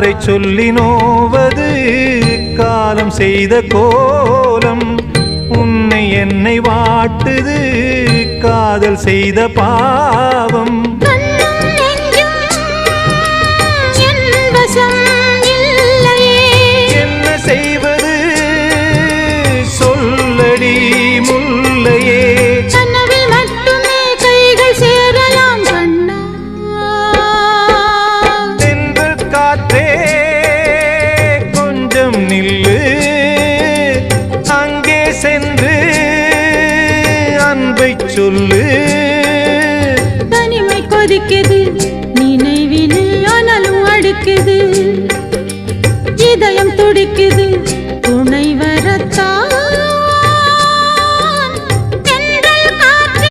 காதலை சொல்லி நோவது காலம் செய்த கோலம். உன்னை என்னை வாட்டுது காதல் செய்த பாவம். என்ன செய்வது சொல்லடி முல்லையே. கனவில் மட்டுமே கைகள் சேரலாம் கண்ணா. தென்றல் காற்றே கொஞ்சம் நில்லு, அங்கே சென்று அன்பை சொல்லு. தனிமை கொதிக்குது